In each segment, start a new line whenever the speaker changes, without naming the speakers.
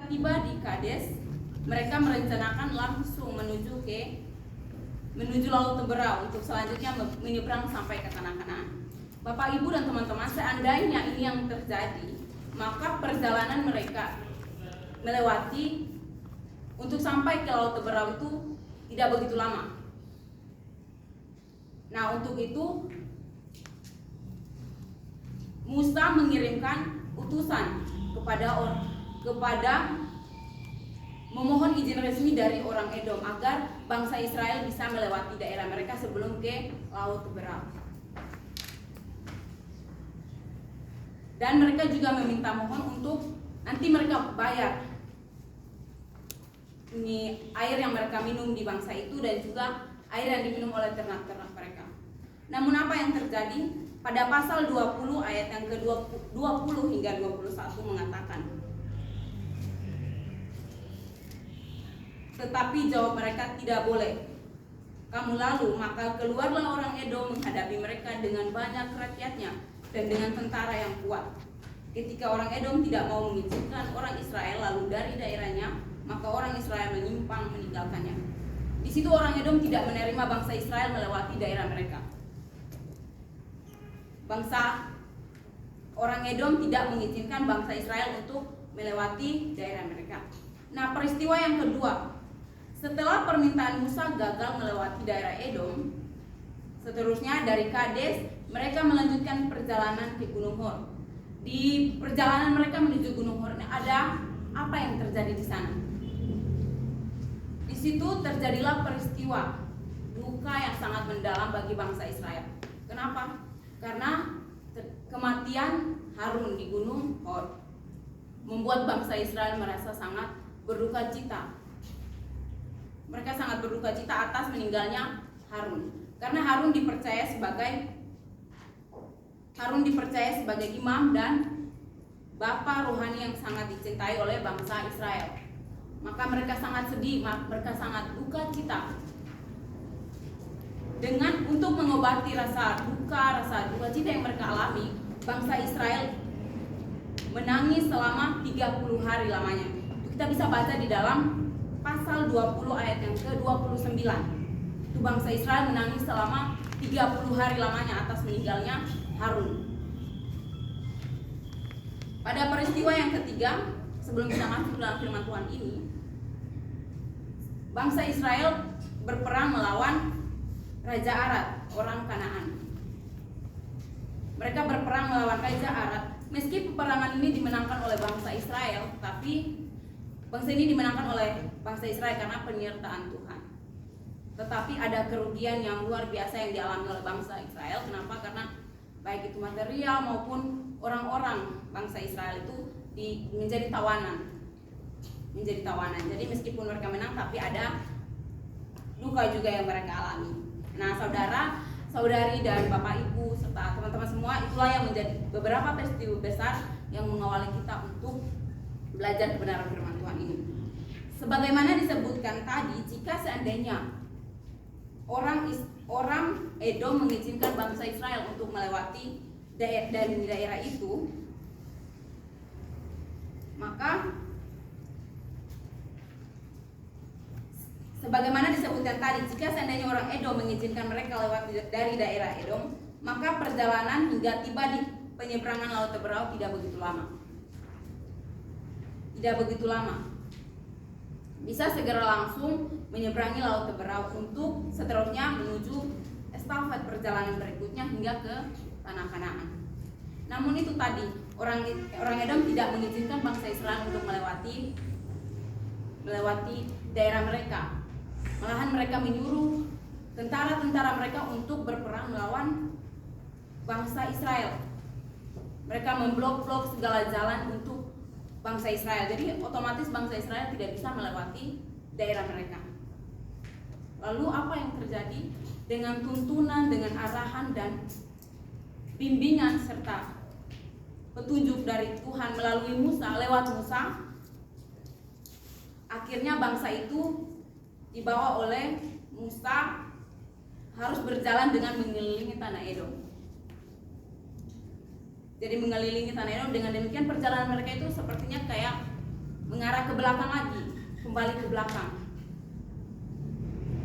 tiba di Kades, mereka merencanakan langsung menuju Laut Teberau untuk selanjutnya menyeberang sampai ke tanah Kanaan. Bapak, Ibu, dan teman-teman, seandainya ini yang terjadi, maka perjalanan mereka melewati untuk sampai ke Laut Teberau itu tidak begitu lama. Nah, untuk itu Musa mengirimkan utusan kepada memohon izin resmi dari orang Edom agar bangsa Israel bisa melewati daerah mereka sebelum ke Laut Teberau. Dan mereka juga meminta mohon untuk nanti mereka bayar ini air yang mereka minum di bangsa itu dan juga air yang diminum oleh ternak-ternak mereka. Namun apa yang terjadi? Pada pasal 20 ayat yang ke-20 hingga 21 mengatakan, tetapi jawab mereka, tidak boleh kamu lalu, maka keluarlah orang Edom menghadapi mereka dengan banyak rakyatnya dan dengan tentara yang kuat. Ketika orang Edom tidak mau mengizinkan orang Israel lalu dari daerahnya, maka orang Israel menyimpang meninggalkannya. Di situ orang Edom tidak menerima bangsa Israel melewati daerah mereka. Orang Edom tidak mengizinkan bangsa Israel untuk melewati daerah mereka. Nah, peristiwa yang kedua, setelah permintaan Musa gagal melewati daerah Edom, seterusnya dari Kades mereka melanjutkan perjalanan ke Gunung Hor. Di perjalanan mereka menuju Gunung Hor ada apa yang terjadi di sana? Di situ terjadilah peristiwa duka yang sangat mendalam bagi bangsa Israel. Kenapa? Karena kematian Harun di Gunung Hor membuat bangsa Israel merasa sangat berduka cita. Mereka sangat berduka cita atas meninggalnya Harun, karena Harun dipercaya sebagai imam dan bapa rohani yang sangat dicintai oleh bangsa Israel. Maka mereka sangat sedih, mereka sangat duka cita. Untuk mengobati rasa duka cita yang mereka alami, bangsa Israel menangis selama 30 hari lamanya. Kita bisa baca di dalam pasal 20 ayat yang ke-29. Itu bangsa Israel menangis selama 30 hari lamanya atas meninggalnya Harun. Pada peristiwa yang ketiga, sebelum kita masuk dalam firman Tuhan ini, bangsa Israel berperang melawan Raja Arad, orang Kanaan. Mereka berperang melawan Raja Arad. Meski peperangan ini dimenangkan oleh bangsa Israel, tapi bangsa ini dimenangkan oleh bangsa Israel karena penyertaan Tuhan. Tetapi ada kerugian yang luar biasa yang dialami oleh bangsa Israel. Kenapa? Karena baik itu material maupun orang-orang bangsa Israel itu menjadi tawanan. Jadi meskipun mereka menang, tapi ada duka juga yang mereka alami. Nah, saudari dan Bapak Ibu serta teman-teman semua, itulah yang menjadi beberapa peristiwa besar yang mengawali kita untuk belajar kebenaran firman Tuhan ini. Sebagaimana disebutkan tadi, jika seandainya orang Edom mengizinkan bangsa Israel untuk melewati daerah itu, maka sebagaimana disebutkan tadi, jika seandainya orang Edom mengizinkan mereka lewat dari daerah Edom, maka perjalanan hingga tiba di penyeberangan Laut Teberau tidak begitu lama. Bisa segera langsung menyeberangi Laut Teberau untuk seterusnya menuju estafet perjalanan berikutnya hingga ke tanah Kanaan. Namun itu tadi, orang Edom tidak mengizinkan bangsa Israel untuk melewati daerah mereka. Malahan mereka menyuruh tentara-tentara mereka untuk berperang melawan bangsa Israel. Mereka memblok-blok segala jalan untuk bangsa Israel. Jadi otomatis bangsa Israel tidak bisa melewati daerah mereka. Lalu apa yang terjadi? Dengan tuntunan, dengan arahan dan bimbingan serta petunjuk dari Tuhan melalui Musa, lewat Musa, akhirnya bangsa itu dibawa oleh Musa harus berjalan dengan mengelilingi tanah Edom. Jadi mengelilingi tanah Edom, dengan demikian perjalanan mereka itu sepertinya kayak mengarah ke belakang lagi, kembali ke belakang,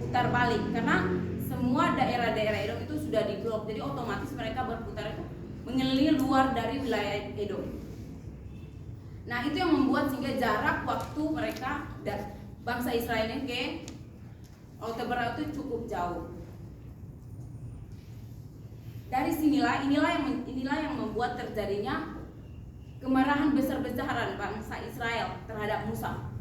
putar balik, karena semua daerah-daerah Edom itu sudah diblok, jadi otomatis mereka berputar itu mengelilingi luar dari wilayah Edom. Nah, itu yang membuat sehingga jarak waktu mereka dan bangsa Israel ini ke Laut itu cukup jauh. Dari sinilah inilah yang membuat terjadinya kemarahan besar-besaran bangsa Israel terhadap Musa.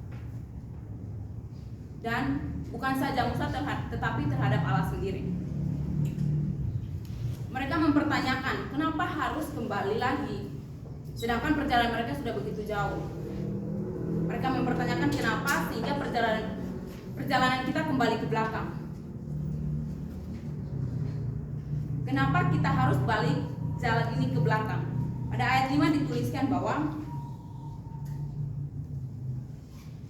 Dan bukan saja Musa tetapi terhadap Allah sendiri. Mereka mempertanyakan kenapa harus kembali lagi, sedangkan perjalanan mereka sudah begitu jauh. Mereka mempertanyakan kenapa sehingga perjalanan kita kembali ke belakang. Kenapa kita harus balik jalan ini ke belakang? Pada ayat 5 dituliskan bahwa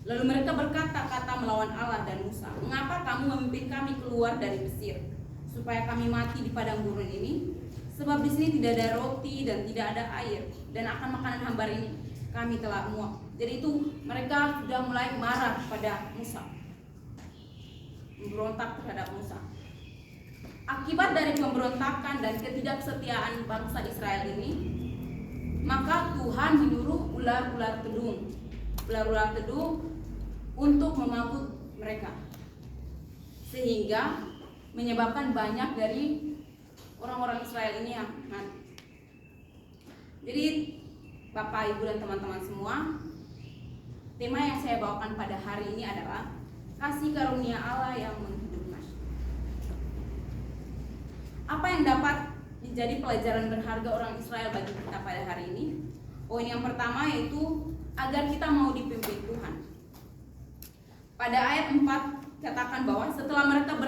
lalu mereka berkata-kata melawan Allah dan Musa, "Mengapa kamu memimpin kami keluar dari Mesir, supaya kami mati di padang gurun ini? Sebab di sini tidak ada roti dan tidak ada air, dan akan makanan hambar ini kami telah muak." Jadi itu mereka sudah mulai marah pada Musa, memberontak terhadap Musa. Akibat dari pemberontakan dan ketidaksetiaan bangsa Israel ini, maka Tuhan menyuruh ular-ular kedung untuk memabuk mereka, sehingga menyebabkan banyak dari orang-orang Israel ini yang mati. Jadi Bapak, Ibu, dan teman-teman semua, tema yang saya bawakan pada hari ini adalah kasih karunia Allah yang menghidupkan. Apa yang dapat menjadi pelajaran berharga orang Israel bagi kita pada hari ini? Poin yang pertama yaitu agar kita mau dipimpin Tuhan. Pada ayat 4 katakan bahwa setelah mereka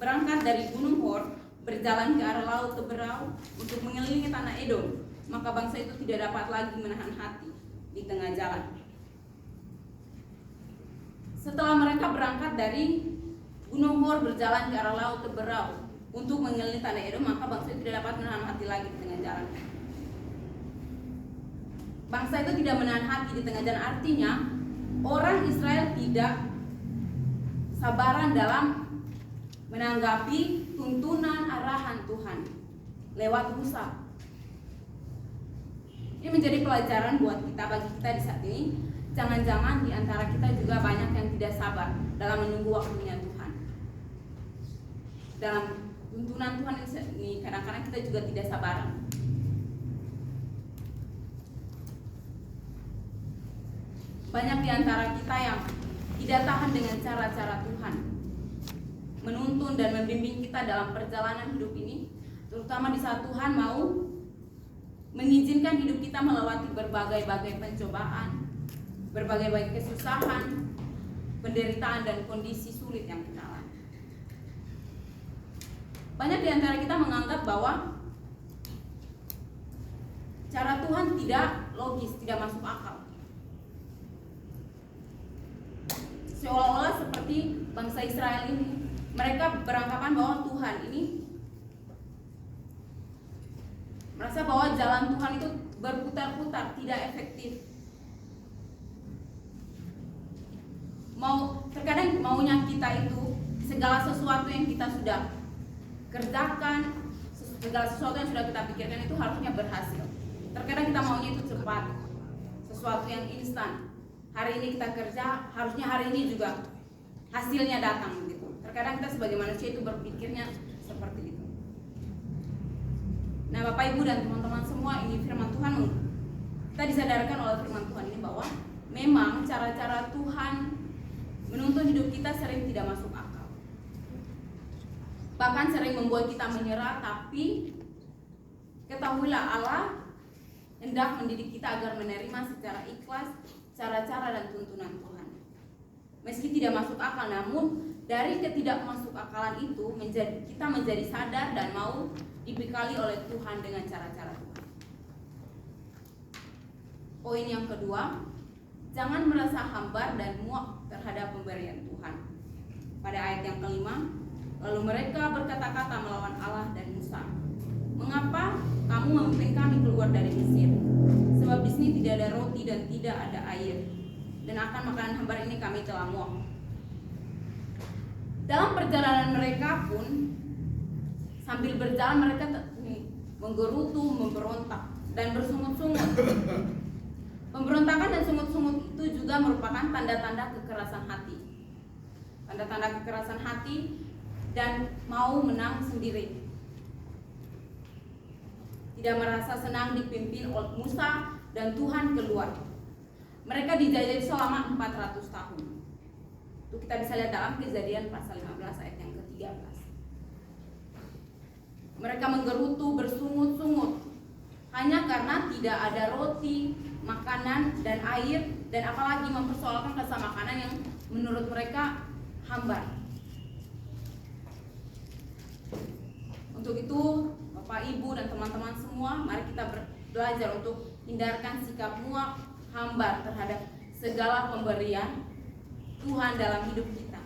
berangkat dari Gunung Hor, berjalan ke arah Laut Teberau untuk mengelilingi tanah Edom, maka bangsa itu tidak dapat lagi menahan hati di tengah jalan. Setelah mereka berangkat dari Gunung Hor berjalan ke arah Laut Teberau untuk mengelilingi tanah Edom, maka bangsa itu tidak dapat menahan hati lagi di tengah jalan. Bangsa itu tidak menahan hati di tengah jalan, artinya orang Israel tidak sabaran dalam menanggapi tuntunan arahan Tuhan lewat Musa. Ini menjadi pelajaran buat kita, bagi kita di saat ini. Jangan-jangan di antara kita juga banyak yang tidak sabar dalam menunggu waktunya Tuhan. Dalam tuntunan Tuhan ini kadang-kadang kita juga tidak sabaran. Banyak di antara kita yang tidak tahan dengan cara-cara Tuhan menuntun dan membimbing kita dalam perjalanan hidup ini, terutama di saat Tuhan mau mengizinkan hidup kita melewati berbagai-bagai pencobaan, berbagai-bagai kesusahan, penderitaan, dan kondisi sulit yang kita alami. Banyak di antara kita menganggap bahwa cara Tuhan tidak logis, tidak masuk akal. Seolah-olah seperti bangsa Israel ini, mereka beranggapan bahwa Tuhan ini merasa bahwa jalan Tuhan itu berputar-putar, tidak efektif. Terkadang maunya kita itu segala sesuatu yang kita sudah kerjakan, segala sesuatu yang sudah kita pikirkan itu harusnya berhasil. Terkadang kita maunya itu cepat, sesuatu yang instan. Hari ini kita kerja, harusnya hari ini juga hasilnya datang gitu. Terkadang kita sebagai manusia itu berpikirnya seperti itu. Nah, Bapak, Ibu, dan teman-teman semua, ini firman Tuhan, kita disadarkan oleh firman Tuhan ini bahwa memang cara-cara Tuhan menuntun hidup kita sering tidak masuk akal, bahkan sering membuat kita menyerah. Tapi ketahuilah, Allah hendak mendidik kita agar menerima secara ikhlas cara-cara dan tuntunan Tuhan. Meski tidak masuk akal, namun dari ketidakmasukakalan itu kita menjadi sadar dan mau dibekali oleh Tuhan dengan cara-cara Tuhan. Poin yang kedua, jangan merasa hambar dan muak terhadap pemberian Tuhan. Pada ayat yang kelima, lalu mereka berkata-kata melawan Allah dan Musa, "Mengapa kamu memimpin kami keluar dari Mesir? Sebab di sini tidak ada roti dan tidak ada air, dan akan makanan hambar ini kami telah muak. Dalam perjalanan mereka pun, sambil berjalan mereka menggerutu, memberontak, dan bersungut-sungut. Pemberontakan dan sungut-sungut itu juga merupakan tanda-tanda kekerasan hati. Tanda-tanda kekerasan hati dan mau menang sendiri. Tidak merasa senang dipimpin oleh Musa dan Tuhan keluar. Mereka dijajahi selama 400 tahun. Itu kita bisa lihat dalam Kejadian pasal 15 ayat yang ke-13. Mereka menggerutu, bersungut-sungut hanya karena tidak ada roti, makanan, dan air, dan apalagi mempersoalkan rasa makanan yang menurut mereka hambar. Untuk itu, Bapak, Ibu, dan teman-teman semua, mari kita belajar untuk hindarkan sikap muak, hambar terhadap segala pemberian Tuhan dalam hidup kita.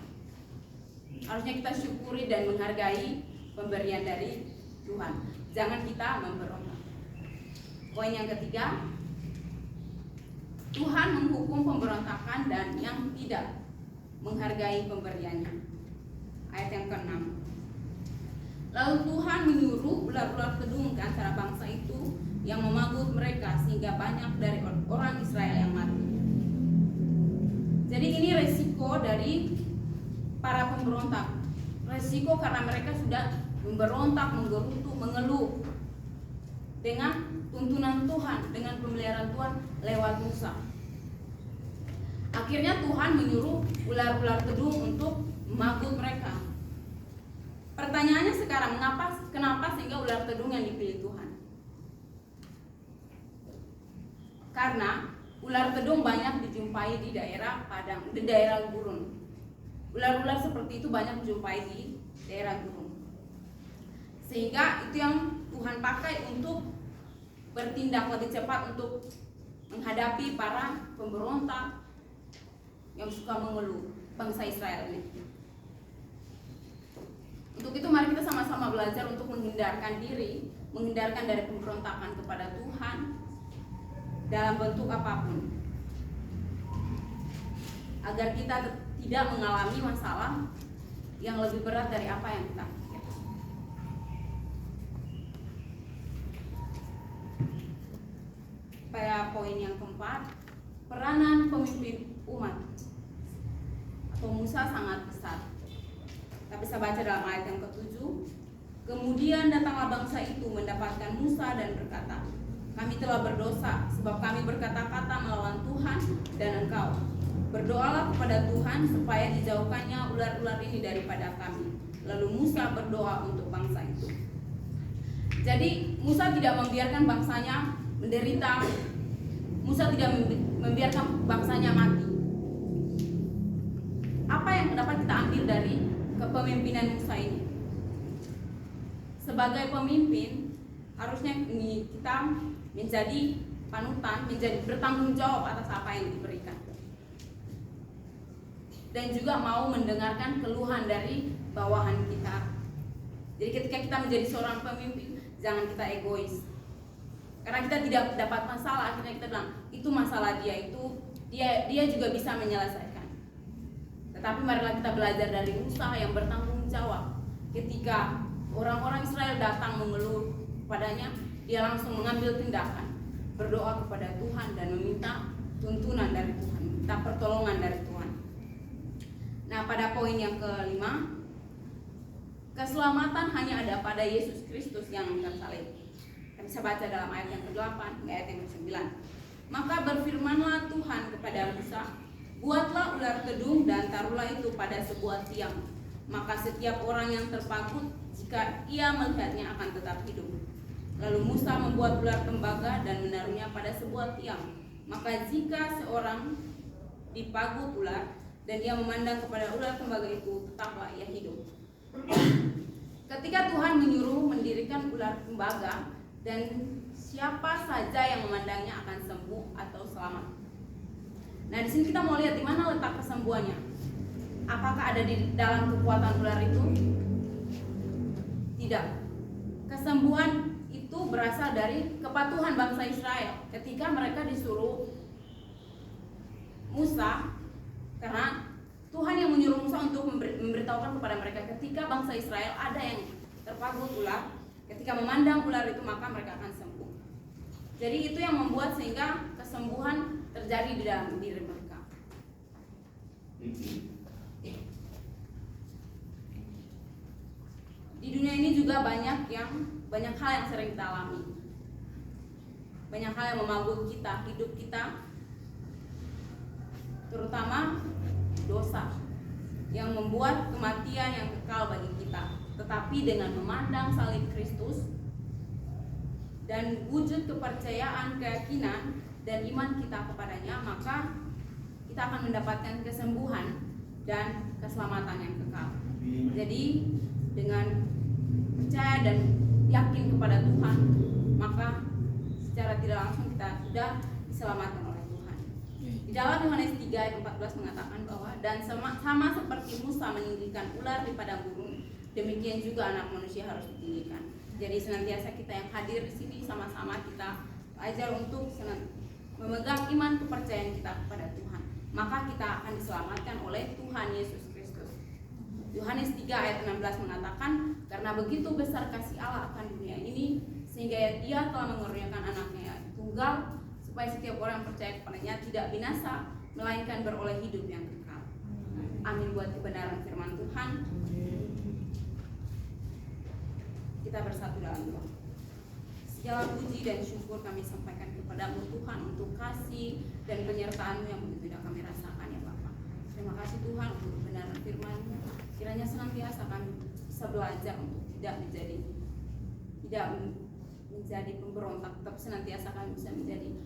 Harusnya kita syukuri dan menghargai pemberian dari Tuhan. Jangan kita memberontak. Poin yang ketiga, Tuhan menghukum pemberontakan dan yang tidak menghargai pemberiannya. Ayat yang ke-6. Lalu Tuhan menyuruh ular-ular kedung ke antara bangsa itu yang memagut mereka sehingga banyak dari orang Israel yang mati. Jadi ini resiko dari para pemberontak. Resiko karena mereka sudah memberontak, menggerutu, mengeluh dengan tuntunan Tuhan, dengan pemeliharaan Tuhan lewat Musa. Akhirnya Tuhan menyuruh ular-ular kedung untuk memagut mereka. Pertanyaannya sekarang, kenapa sehingga ular kedung yang dipilih Tuhan? Karena ular kedung banyak dijumpai di daerah padang, di daerah gurun. Ular-ular seperti itu banyak dijumpai di daerah gurun. Sehingga itu yang Tuhan pakai untuk bertindak lebih cepat untuk menghadapi para pemberontak yang suka mengeluh, bangsa Israel ini. Untuk itu mari kita sama-sama belajar untuk menghindarkan diri, menghindarkan dari pemberontakan kepada Tuhan dalam bentuk apapun, agar kita tidak mengalami masalah yang lebih berat dari apa yang kita pikirkan. Pada poin yang keempat, peranan pemimpin umat atau Musa sangat besar. Kita bisa baca dalam ayat yang ke-7. Kemudian datanglah bangsa itu mendapatkan Musa dan berkata, kami telah berdosa sebab kami berkata-kata melawan Tuhan dan engkau. Berdoalah kepada Tuhan supaya dijauhkannya ular-ular ini daripada kami. Lalu Musa berdoa untuk bangsa itu. Jadi Musa tidak membiarkan bangsanya menderita. Musa tidak membiarkan bangsanya mati. Apa yang dapat kita ambil dari kepemimpinan Musa ini? Sebagai pemimpin, harusnya kita menjadi panutan, menjadi bertanggung jawab atas apa yang diberikan, dan juga mau mendengarkan keluhan dari bawahan kita. Jadi ketika kita menjadi seorang pemimpin, jangan kita egois. Karena kita tidak dapat masalah, akhirnya kita bilang itu masalah dia juga bisa menyelesaikan. Tetapi marilah kita belajar dari Musa yang bertanggung jawab. Ketika orang-orang Israel datang mengeluh padanya, dia langsung mengambil tindakan, berdoa kepada Tuhan dan meminta tuntunan dari Tuhan, minta pertolongan dari Tuhan. Nah, pada poin yang kelima, keselamatan hanya ada pada Yesus Kristus yang tersalib. Kita bisa baca dalam ayat yang ke-8 hingga ayat yang ke-9. Maka berfirmanlah Tuhan kepada Musa, buatlah ular kedung dan taruhlah itu pada sebuah tiang. Maka setiap orang yang terpagut, jika ia melihatnya akan tetap hidup. Lalu Musa membuat ular tembaga dan menaruhnya pada sebuah tiang. Maka jika seorang dipagut ular dan ia memandang kepada ular tembaga itu, tetaplah ia hidup. Ketika Tuhan menyuruh mendirikan ular tembaga, dan siapa saja yang memandangnya akan sembuh atau selamat. Nah, di sini kita mau lihat di mana letak kesembuhannya. Apakah ada di dalam kekuatan ular itu? Tidak. Kesembuhan itu berasal dari kepatuhan bangsa Israel ketika mereka disuruh Musa, karena Tuhan yang menyuruh Musa untuk memberitahukan kepada mereka ketika bangsa Israel ada yang terpagut ular, ketika memandang ular itu maka mereka akan sembuh. Jadi itu yang membuat sehingga kesembuhan terjadi di dalam diri mereka. Di dunia ini juga banyak hal yang sering kita alami. Banyak hal yang memabuk kita, hidup kita, terutama dosa yang membuat kematian yang kekal bagi kita. Tetapi dengan memandang salib Kristus dan wujud kepercayaan, keyakinan, dan iman kita kepadanya, maka kita akan mendapatkan kesembuhan dan keselamatan yang kekal. Jadi dengan percaya dan yakin kepada Tuhan, maka secara tidak langsung kita sudah diselamatkan oleh Tuhan. Di dalam Yohanes 3 ayat 14 mengatakan bahwa dan sama seperti Musa meninggikan ular di padang gurun, demikian juga anak manusia harus ditinggikan. Jadi senantiasa kita yang hadir di sini sama-sama kita belajar untuk memegang iman kepercayaan kita kepada Tuhan. Maka kita akan diselamatkan oleh Tuhan Yesus Kristus. Yohanes 3 ayat 16 mengatakan, karena begitu besar kasih Allah akan dunia ini, sehingga Dia telah mengaruniakan anaknya yang tunggal, supaya setiap orang yang percaya kepadanya tidak binasa, melainkan beroleh hidup yang kekal. Amin buat kebenaran firman Tuhan. Kita bersatu dalam doa. Segala puji dan syukur kami sampaikan kepadamu Tuhan untuk kasih dan penyertaan-Mu yang begitu tidak kami rasakan ya Bapa. Terima kasih Tuhan untuk kebenaran firman-Mu. Kiranya senantiasa kami bisa belajar untuk tidak menjadi pemberontak, tapi senantiasa kami bisa menjadi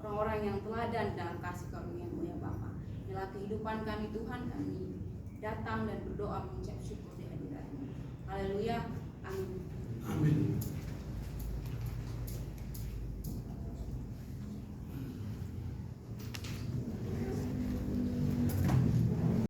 orang-orang yang teladan dalam kasih karunia-Mu ya Bapa. Inilah kehidupan kami Tuhan, kami datang dan berdoa mengucap syukur di hadirat-Mu. Haleluya. Amin.
Amin.